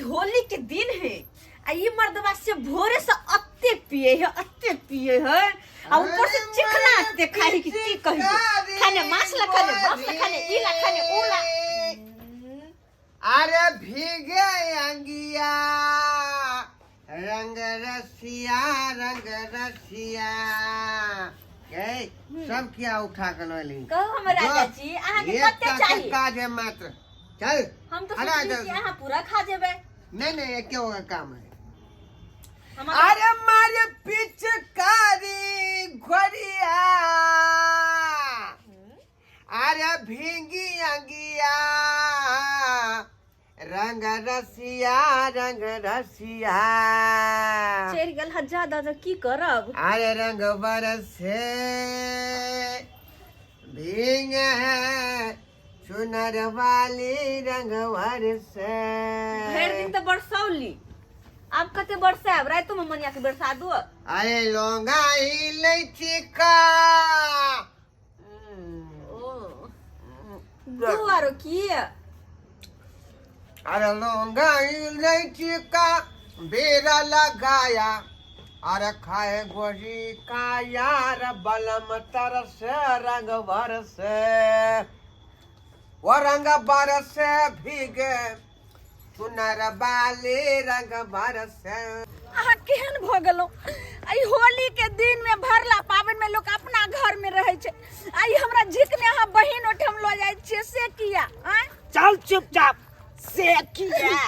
होली के दिन है ये मर्दवा से भोरे से अत्ते पिए है और ऊपर से चिकना अत्ते खाई की कही खाने मसाला खाने इला खाने ओला। अरे भीगे अंगिया रंग रसिया सब क्या उठा कर ली कहो हमारे राजा जी आहा के कत्ते चाहिए काज है मात्र चल हम तो सोचली कि आहा पूरा खा जेबे नहीं ये क्या होगा काम है। अरे मारे पिचकारी घोड़िया अरे भींगी अंगिया रंग रसिया चेर गल हजार दादा की करब। अरे रंग बरसे भींग सुनर वाली रंग बरसे भर दिन तो बरसौली आप कते बरसाब रात में मनिया के बरसा दो। अरे लौंगा इलायची का दुआरो की अरे लौंगा इलायची का बेरा लगाया अरे खाए गोरी का यार बलम तरस रंग बरसे वो रंग बरसे भीगे सुनर बाली रंग बरसे। आहा केहन भ गेलो आई होली के दिन में भरला पावन में लोग अपना घर में रहे छे आई हमरा झिक में आहा बहिन ओठम ल जाय छे से किया चल चुपचाप से किया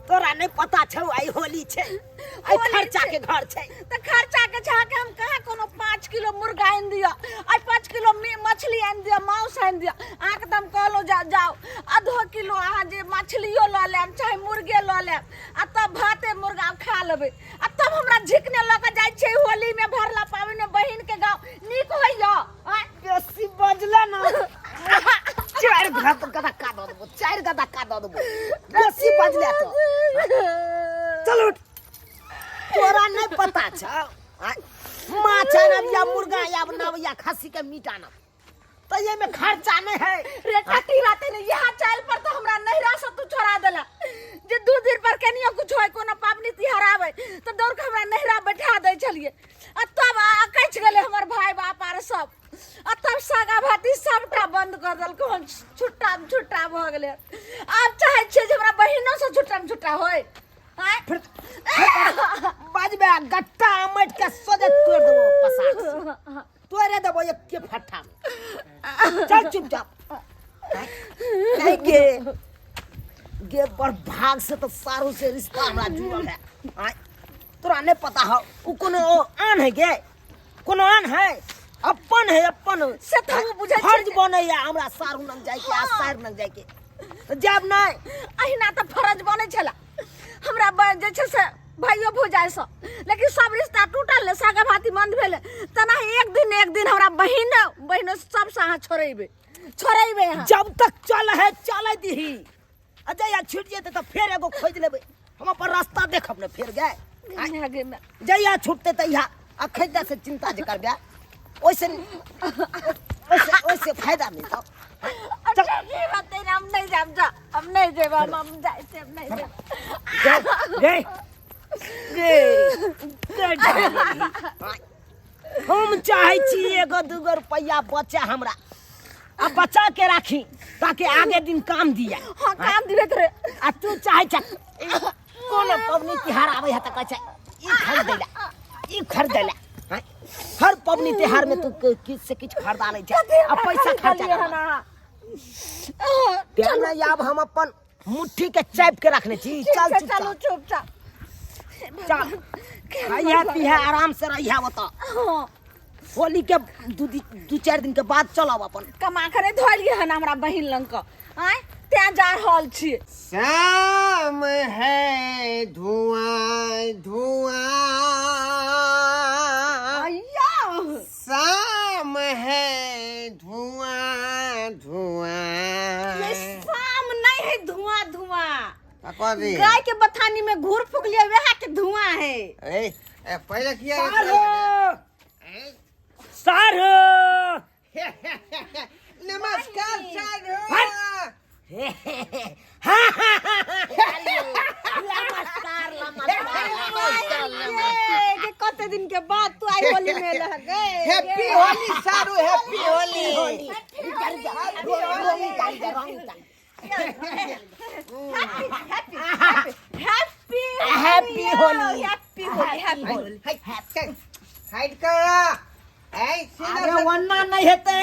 तोरा नहीं पता छौ आई होली छे आई खर्चा के घर छे त खर्चा के छा के हम कहा कोनो 5 किलो मुर्गा आन दिया आई 5 किलो मछली आन दिया मांस आन दिया आहा के दम कहलो जाओ आधो किलो आहा जे मछलियो ल लेम चाहे मुर्गे ल लेम आ तब भाते मुर्गा खा लेबे आ तब हमरा झिकने ल के जाय छे होली में भरला पावन में बहिन के गांव नीक होइया बेसी बजला ना चार गदा का दो बेसी बजले तो चलो तोरा नहीं पता छ माछ या मुर्गा या नवया खस्सी के मीट आना तो ये में खर्चा नहीं है रे टाटी राते ने यहाँ चाल पर तो हमरा नहिरा से तू छोड़ा देला जे 2 दिन पर कनियो कुछ होय कोनो पावनी तिहार आवे तो दौड़ के हमरा नहिरा बैठा दे छलिए आ तब अकछ गेले हमर भाई बाप आर सब आ तब सागा भाती सबटा बंद कर दल कोन छुट्टा भ गेले अब चाहे छे जे हमरा बहिनो से छुट्टा होय बाजबे गट्टा मट के सोदे तोड़ देबो पसाक तोरे देबो एक के फट्टा में चल चुपचाप नहीं गे पर भाग से तो सारू से रिश्ता हमरा जुड़ल है तोरा नहीं पता हो उ कोनो आन है गे कोनो आन है अपन से तो बुझै फर्ज बने या हमरा सारू नंग जाय के आ सार नंग जाय के तो जब नहीं अहिना तो फर्ज बने छला हमरा जे छै से भाइयो भौजाय सब लेकिन सब रिश्ता टूटल ले सागा भाती बंद भेले तना एक दिन हमरा बहिन सब से अहाँ छोड़ेबे यहाँ जब तक चल दीही अच्छा या छूट जेते तो फिर एगो खोज लेबे हम अपन रास्ता देखब ने फिर गए आगे में जइया छूटते त इहा अखैदा से चिंता जे करबे ओइसे फायदा मिलता चल ये बात हम नहीं जाब जा हम नहीं जेब हम जाए से हम नहीं हम चाहे छी एगो दूगो रुपया बचे हमरा आ बचा के राखी ताकि आगे दिन काम दिया हां काम दिबे करे आ तू चाहे छ कोनो पवनी तिहार आवे है त कह छ ई खरीदेला हर पवनी तिहार में तू किस से किछ खरीदा ले छ आ पैसा खर्चा ना चल याब हम अपन मुट्ठी के चाप के रखने छी चल चुपचाप चल खाइया पिया आराम से रहिया बता होली के 2-4 दिन के बाद चलब अपन कमा करे धोलिए हन हमरा बहिन लंग क आय त्या जा रहल छी शाम है धुआं अय्या शाम है धुआं ये शाम नहीं है धुआं गाय के बथानी में घूर फूक लिया वह के धुआं है पहले किया सारो नमस्कार सारो हैप्पी होली सारू happy Holi happy Holi hide कर अरे वरना नहीं हेते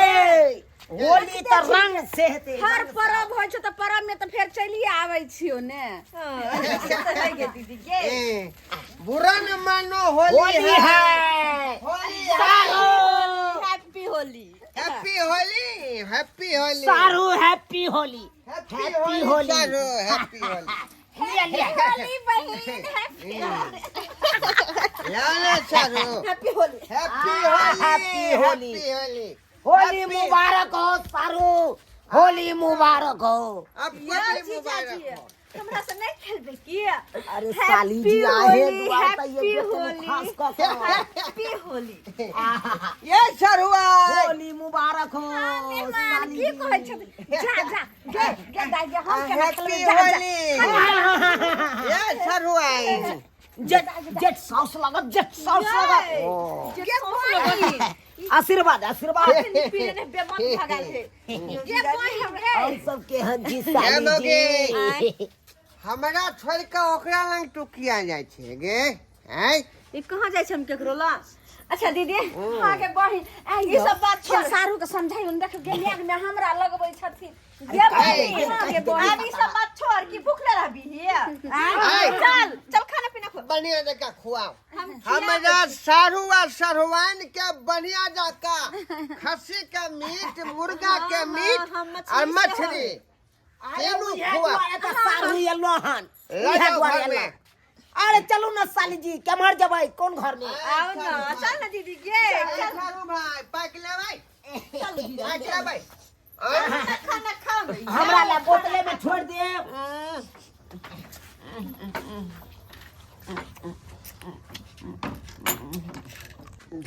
होली त रंग से हेते हर परब होइ छै त परब में त फेर चलिए आबै छियो ने दीदी गे बुरा न मानो होली है Holi happy Holi happy Holi happy Holi सारू हैप्पी होली हैप्पी होली सारू हैप्पी होली होली बहन happy Lala Saru happy Holi happy Holi happy Holi Holi मुबारक हो सारू होली मुबारक हो अब होली मुबारक हो हमरा से नहीं खेलबे की अरे साली जी आहे दुआ त हैप्पी ये होली खास क हैप्पी होली ये सरुआ होली मुबारक हो मेहमान की कहै छ जा जा गे दाई गे हम के हैप्पी होली ये सरुआ जेट सॉस लगत जेट सॉस लगत के कोई आशीर्वाद आशीर्वाद पीने ने बेमत भगाल है ये कोई हमरे हम सब के हजी साली जी हमरा छोड़ के ओकरा लंग टू किया जाय छै गे हैं ई कहां जाय छै हम केकरो ला अच्छा दीदी आगे बढ़ी ई सब बात छोड़ सारू के समझाई उन देख गेलिया में हमरा लगबै छथिन गे बढ़ी आगे बढ़ी अब ई सब बात छोड़ की भूखले रहबी है चल चल खाना पीना खो बढ़िया जका खुआओ हमरा सारू आ सरवान के बढ़िया जका खस्सी के मीट मुर्गा के मीट और मछली तीनों खुआ सारू ये लोहन लाओ घर में अरे चलो ना साली जी केमहर जबै कौन घर में आओ ना चल ना दीदी गे सारू भाई पैक ले भाई चल दीदी पैक ले भाई खाना खाओ हमरा ला बोतले में छोड़ दे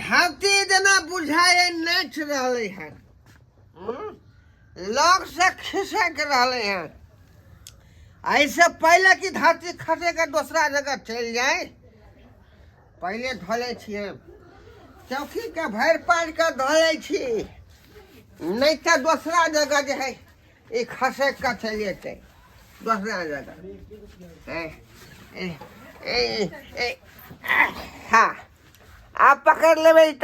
धरती जना बुझाए नाच रहले हैं लोग से खिसक रहले हैं ऐसे पहले की धरती खसे के दूसरा जगह चल जाए पहले धोले छिए चौकी के भर पार के धोले छी नहीं तो दूसरा जगह जो है ये खसे का चल जेते दूसरा जगह हाँ आप पकड़ लेबे त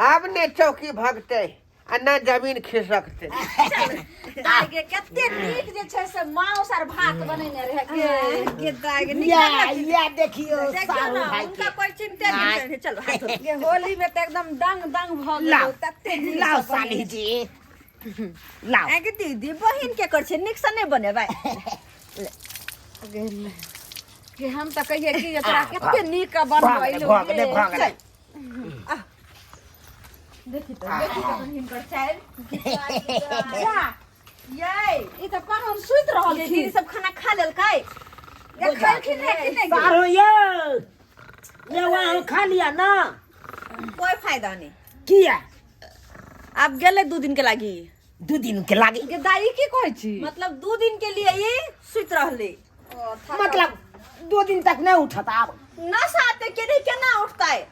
अब ने चौकी भगते आ न जमीन खिसकते दागे कते नीक जे छै से मांस और भात बनेने रहे के दागे नीक या देखियो देखियो सारू ना भाई उनका कोई चिंता नहीं है चलो हाथ धो ये होली में तो एकदम दंग दंग भ गेलो तते नीक लाओ साली जी लाओ आगे दीदी बहिन के कर छै नीक से नहीं बने भाई कि हम तो कहिए कि तोरा कते नीक बनबैलो देखी तो बहिन कर चाइल जा ये ई तो कहां हम सुत रहल छी दीदी सब खाना खा लेल काय ये खलखिन है कि नहीं सारू ये वहां खा लिया ना कोई फायदा नहीं किया आप गेले 2 दिन के लागी 2 दिन के लागी के दाई की कहै छी मतलब 2 दिन के लिए ये सुत रहले मतलब 2 दिन तक नहीं उठता अब नशा आते के नहीं केना उठता है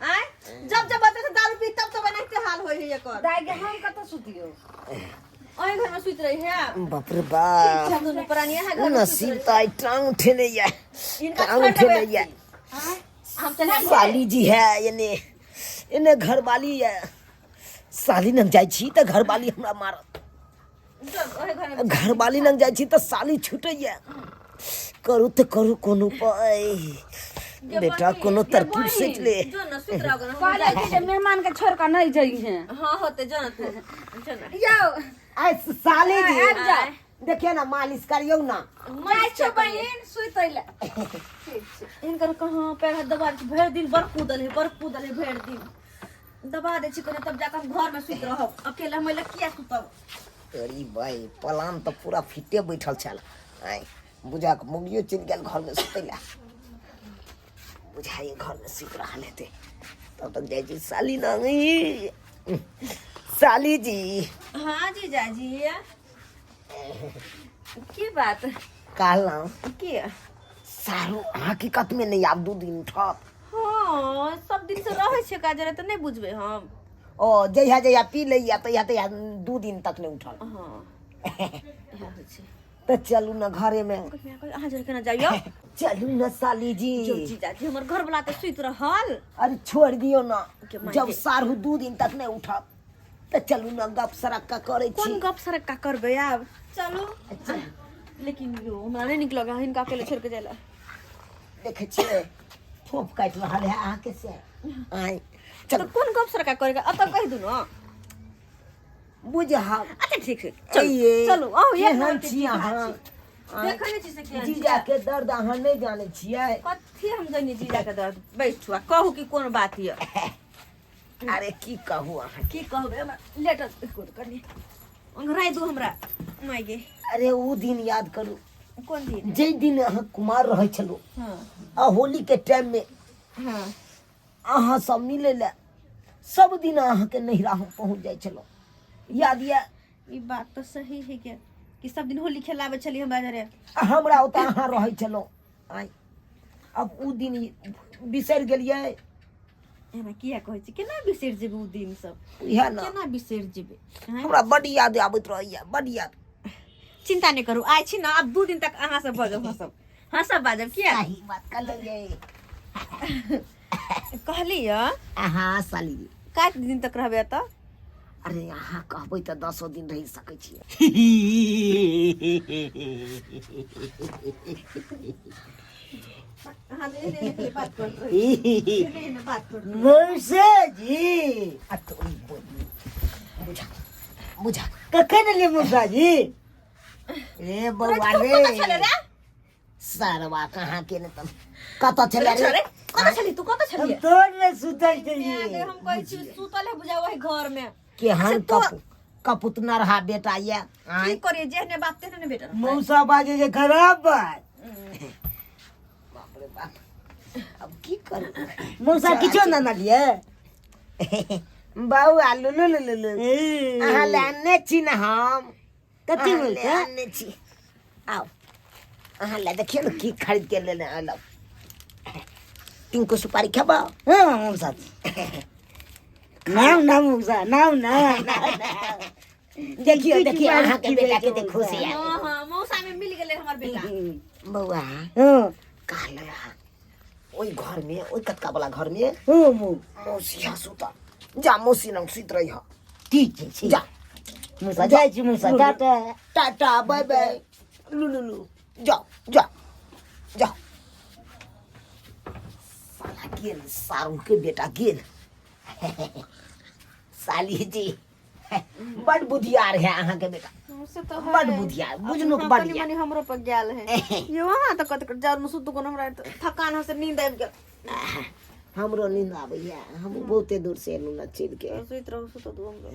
जब जब आते दारू पी तब तो बनाते हाल होय है एकर दाई के हम कत सुतियो ओए घर में सुत रही है बाप रे बाप दोनों प्राणी है घर में नसीब तो आई टांग उठे नहीं है इनका टांग उठे नहीं है हम चले साली जी है इने घर वाली है साली नंग जाय छी त घर वाली हमरा मारत घर वाली नंग जाय छी त साली छूटैया करू त करू कोनो पाई बेटा कोनो तरकीब सोच ले जो न सुत रहो कहले कि मेहमान के छोड़ के नहीं जाई है हां होते जनत यो आई साली जी आब जा देखिए ना मालिश करियो ना जाय छ बहन सुतैला इनकर कहां पैर दबा भर दिन बर कूदल है भर दिन दबा दे छी कोने तब जाकर घर में सुत रहो अकेला हम किया सुतब अरे भाई प्लान तो पूरा फिटे बैठल छल आई बुझा के मुगियो चल गेल घर में सुतैला बुझाई घर में सुत रहा लेते तब तक जाय जी साली ना साली जी हां जी जाजी की बात कहला की सारू हकीकत में नहीं आप 2 दिन ठप हां हाँ सब दिन से रहे छे का जरे तो नहीं बुझबे हम। ओ जहिया जहिया पी लैया तहिया तहिया 2 दिन तक नहीं उठल। हाँ इहा होइ छे। तो चलू न घरे में। अहाँ जरे केना जाइयो? चलू न साली जी। जो जीजाजी हमर घर वाला तो सुइत रहल। अरे छोड़ दियो ना, के माय जब गे। सारू 2 दिन तक नहीं उठल तो चलू न गप सड़क का करे छी। कौन गप सड़क का करबे आब? चलो। लेकिन यो हमरा नहीं निक लगा हिनका अकेले छोड़ के जाइला। देखे छिए ठोप काट रहल है आके से। आई तो चल कौन गप सड़क का करेगा? अब तो कह दू ना। बुझा। अच्छा ठीक है ये चलो आओ ये केहन छी अहाँ? देखने छी से केहन जीजा के दर्द अहाँ नहीं जाने छियै। कथी हम जानी जीजा के दर्द? बैठुआ कहू कि कोन बात ये। अरे की कहू अहाँ? की कहबे हमरा लेटर कोन करनी अंगराई दू हमरा माय गे। अरे वो दिन याद करू कोन दिन? जे दिन अहाँ कुमार रहे छलो हां आ होली के टाइम में हां अहाँ सब मिले ले सब दिन अहाँ के नैहरा हम पहुंच जाय छलो, याद ये? ई बात तो सही है के कि सब दिन होली खेलावे छली हमरा जरे। हमरा ओता अहाँ रहे छलो। आई अब उ दिन बिसर गेलियै। एना किया कहै छी केना बिसर जेबे उ दिन सब? इहे ना केना बिसर जेबे? हमरा बड याद आबैत रहैया, बड याद। चिंता नहीं करू आइ छी ना अब 2 दिन तक अहाँ से बजब हंसब बाजब किया? सही बात कहलियै। कहली य अहाँ साली कत दिन तक रहबे त? अरे अहाँ कहबै त 10 दिन रहि सकै छियै। अहाँ ले बात कर रही बात कर। मौसा जी अटोई बोली बुझा बुझा कखन ले मौसा जी? ए बौआ रे सारवा कहाँ के न तुम कत छले रे? कत छली तू? कत छली? तोर ने सुतल छली। हम कहै छी सुतल है बुझा वही घर में। केहन कपुत न रहा बेटा ये। की करिए जेहने बात तेहने ने बेटा। मौसा बाजे जे खराब बात। बाप रे बाप अब की करू? मौसा किछो न नलिए। बाऊ आलू लु लु लु लु अहाँ लाने छी न हम। कथी बोलते? लाने छी। आओ अहाँ ला देखियो न की खरीद के लेने आलो। तिनको सुपारी खाबा? हां मौसा। नाम ना मौसा नाम ना। देखियो देखियो अहाँ के बेटा के देख खुशी है। हां हां मौसा में मिल गेले हमर बेटा। बौआ हां कहले रहा ओई घर में ओई कतका वाला घर में हां मौसी सुता जा मौसी नंग सुत रही हो। ठीक छै जा मौसा जाय छी मौसा टाटा टाटा बाय बाय लु लु लु जाओ जाओ जाओ। साला गेल सारू के बेटा गेल। साली जी बड़ बुधियार है अहाँ के बेटा। से तो बड़ बुधियार बुझनो बड़ तनी मनी हमरो पर गेल है। ये वहां त कत जार में सुत कोन हमरा थकान से नींद आबि गेल। हमरो नींद आबैया हम बहुते दूर से एलू न चल के। सुत रहू सुत दू हमरो।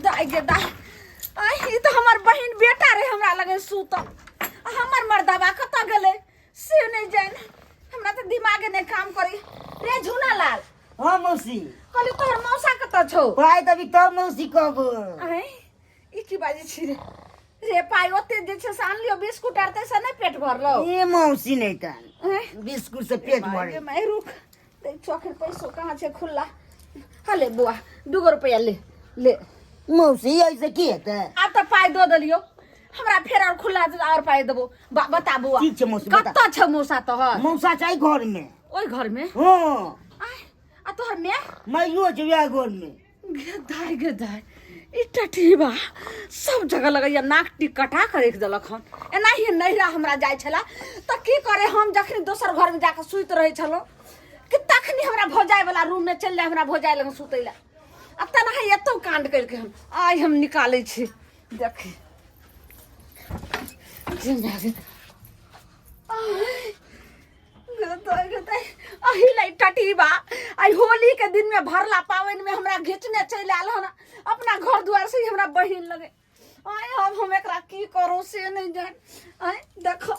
दाई गे दाई आई ई त हमर बहिन बेटा रे हमरा लगे सुत। हमर मर्दाबा कत गेले से नहीं जान। हमरा त दिमाग नहीं काम करी। रे झुना लाल हां मौसी कहली तोहर मौसा कत छौ? पाई तभी तो मौसी कहबो। आई ई की बाजे छी रे? रे पाई ओते जे छ सान लियो बिस्कुट आरते से नहीं पेट भरलो। ए मौसी नहीं तन बिस्कुट से पेट भरे। मैं रुक देख चोखर पैसो कहां छे खुला। हले बुआ 2 रुपया ले ले। मौसी ऐसे की हेते? अब तो पाई दो दलियो हमरा फेर और खुला और पाई देबो। बता बुआ ठीक छे मौसी बता। कत छ मौसा तोहर? मौसा चाहि घर में। ओई घर में? हां आ तोहर में? मैयो जे वे घर में। गदाय ई टटीबा सब जगह लगैया नाक टिक कटा कर एक दलक हन। एना ही नैरा हमरा जाय छला त की करे हम जखनी दोसर घर में जाके सुइत रहे छलो कि तखनी हमरा भौजाई वाला रूम में चल जाय हमरा भौजाई लग सुतैला। अब तना है एतो कांड करके हम आई हम निकाले छी देख अही लाई टटीबा आई होली के दिन में भरला पावन में हमरा घिचने चल आल हन अपना घर द्वार से हमरा बहिन लगे। आई अब हम एकरा की करू से नहीं जान। आई देखो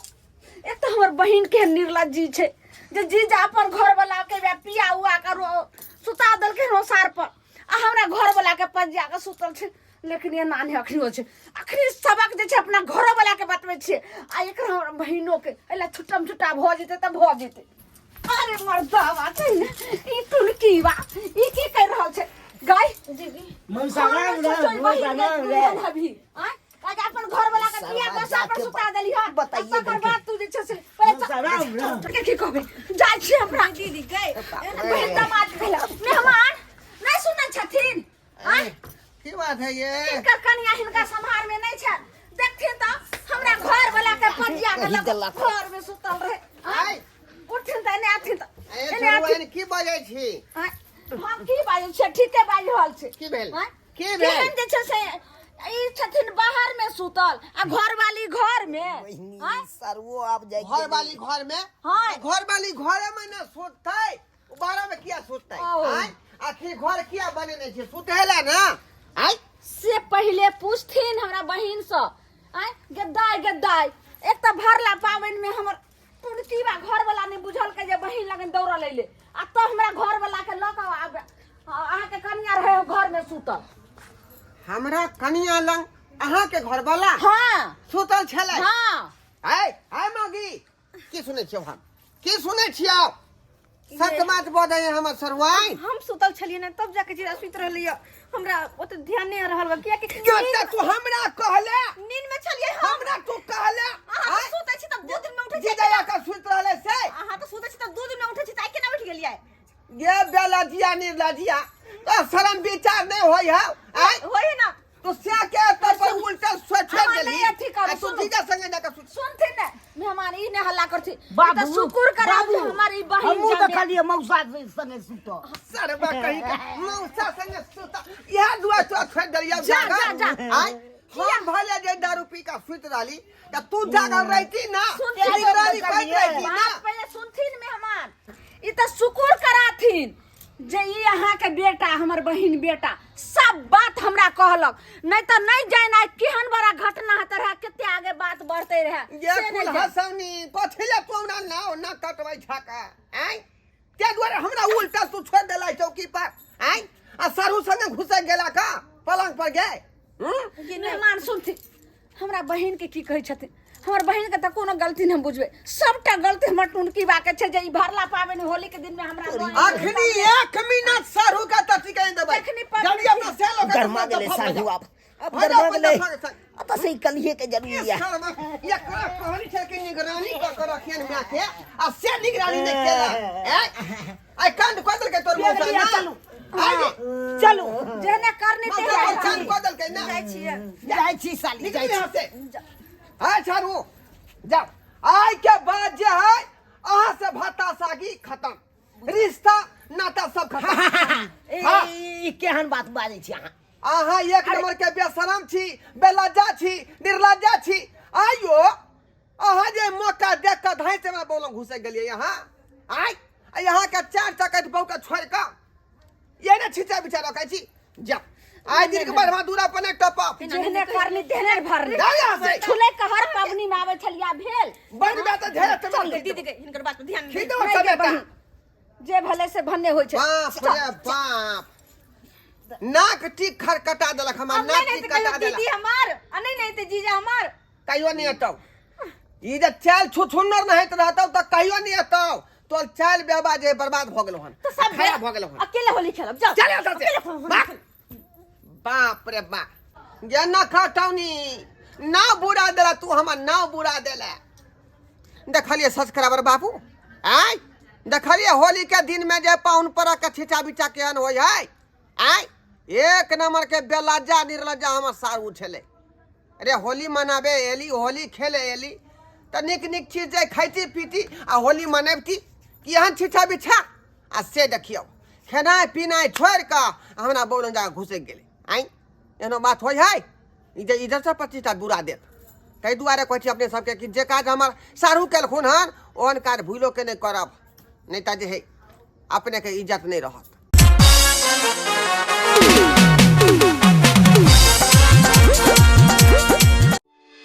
एक तो हमर बहिन के निर्लज्जी छे जे जीजा अपन घर वाला के पिया हुआ करो सुता दल के रोसार पर आ हमरा घर वाला के पजिया के सुतल छे। लेकिन ये नानी अखनी हो छे अखनी सबक जे छे अपना घर वाला के बतबै छे आ एकरा बहिनो के एला छुट्टा छुट्टा भ जेते त भ जेते। अरे मर्दावा कहीं ना ई टुनकी बा ई की कर रहल छे गाय अभी आज अपन घर वाला के किया बसा पर सुता देली ह बताइए कर बात तू जे छे से पहले की कहबे जाय छी हमरा दीदी गए बहन दामाद भेला मेहमान नहीं सुनै छथिन की बात है ये इनका कन्या हिनका संभार में नहीं छे देखथिन त हमरा घर वाला के पंजिया के घर में सुतल रहे उठिन त ने आथिन त एने की बाजै छी हम की बाजै छी ठीके बाजि रहल छी की भेल की भेल केहन जे छै से ई छथिन बाहर में सुतल आ घर वाली घर में सरवो आप जाइए घर वाली घर में हां घर वाली घर में ना सुततै बाहर में किया सुततै आखिर घर किया बने नहीं छे सुतेला ना आई से पहले पूछथिन हमरा बहिन से गद्दाई एक त भरला पावन में हमर टुनकी बा घर वाला ने बुझल के जे बहिन लगन दौड़ लैले आ त हमरा घर वाला के ल के आबे अहाँ के कन्या रहे घर में सुतल हमरा कनिया लंग अहाँ के घर वाला हां सुतल छले हां आय मगी की सुनै छियो हम की सुनै छियो सच बात बदै हमर सरवाई हम सुतल छलिए ना तब जाके जीरा सुत रहलिए हमरा ओते ध्यान नहीं रहल बा किया कि तू हमरा कहले नींद में छलिए हमरा तू कहले अहाँ सुतै छी तब 2 दिन में उठै छी जीजा का सुत रहले से अहाँ तो सुतै छी तब 2 दिन में उठै छी ताई केना उठ गेलियै ये बेला जिया निर्ला जिया तो शर्म विचार नहीं होई है आई होई ना तो से के तब पर उल्टा सोचे गेली तू जीजा संगे जाकर सुत सुनथिन ने मेहमान ई ने हल्ला करथि बाबू, त शुक्र कराबू हमारी बहिन हमू तो जाने। खाली मौसा संगे सुतो सरबा कहीं का मौसा संगे सुता यह दुआ तो छोड़ दरिया जा, जागा जा। आई हम भले जे दारू पी का सुत रहली त तू जागर रहती ना सुनथिन निगरानी कर रहती ना बात पहले सुनथिन मेहमान ई त शुक्र कराथिन जे ई अहाँ के बेटा हमर बहिन बेटा सब बात हमरा कहलक नहीं तो नहीं जाय ना केहन बड़ा घटना हत रहा केते आगे बात बढ़ते रहे ये कुल हसौनी पथिले तोरा ना कटबै छका आई ते दुआरे हमरा उल्टा तू छोड़ देला चौकी पर आई आ सरहु संगे घुस गेला का पलंग पर गए मेहमान सुनथिन हमरा बहिन के की कहै छथिन हमर बहिन के त कोनो गलती नहीं बुझबे सबटा गलती हमर टुनकी बा के छै जे ई भरला पाबनि होली के दिन में हमरा अखनी 1 मिनट सरहु का तती कहि देबै जल्दी अपना सेलो का गरमा गेले सरहु अब गरमा गेले अब तो सही कलिए के जरूरी है ये कहनी छै कि निगरानी कर रखियन मिया के आ से निगरानी नहीं केला आई कांड कोदल के तोर मौसा ना चलो जेने करनी ते कांड कोदल के ना जाई छी साली निकल यहां से हां चारू जाओ आई के बाद जे है अहां से भाता सागी खत्म रिश्ता नाता सब खत्म ए केहन बात बाजै छी अहाँ अहां एक नंबर के बेशरम छी बेलज्जा छी निर्लज्जा छी आइयो अहां जे मौका देख के धाई से मैं बोलूं घुसे गेलिए यहां आई यहां के चार चकट बहु के छोड़ के ये ने छिचा बिचारा कहै छी जा आज दिन के बाद हम दूरा पने टपा जेने करनी तेने भरनी जा यहां से छुले के हर पावनी में आवे छलिया भेल बन जाता ढेर चल दीदी के हिनकर बात पे ध्यान ठीक दे है नहीं गे बेटा बहिन, जे भले से भन्ने होय छै बाप रे बाप नाक टिक खरकटा देलक हमर अब नाक नहीं टिक तो कटा दीदी देलक हमार नहीं तो जीजा हमार कहियो नहीं अतौ ई जे चाल छुछुन्नर नहीं रहतौ त कहियो नहीं अतौ तो चाल बेबा जे बर्बाद भ गेलो हन तो सब खराब भ गेलो हन अकेले होली खेलब जाओ चल यहां से बाप रे बाप जे ना खटौनी ना बुरा देला तू हमर ना बुरा देला देखलिए सब्सक्राइबर बाबू आय देखलिए होली के दिन में जे पाउन पर के छिचा बिचा केहन होय है आय एक नंबर के बेलज्जा निर्लज्जा हमर सारू छले अरे होली मनाबे एली होली खेले एली त निक निक चीज जे खैती पीती आ होली मनाबती केहन छिचा बिछा आ से देखियो खेनाइ पीनाइ छोड़ के हमरा बोलन जा घुसे गेले आई एनो बात होय है ई जे इधर से 25 बुरा देत तै दुआरे कहै छी अपने सबके कि जे काज हमर सारू केलखुन हन ओहन काज भूलो के नहीं करब नहीं त जे है अपने के इज्जत नहीं रहत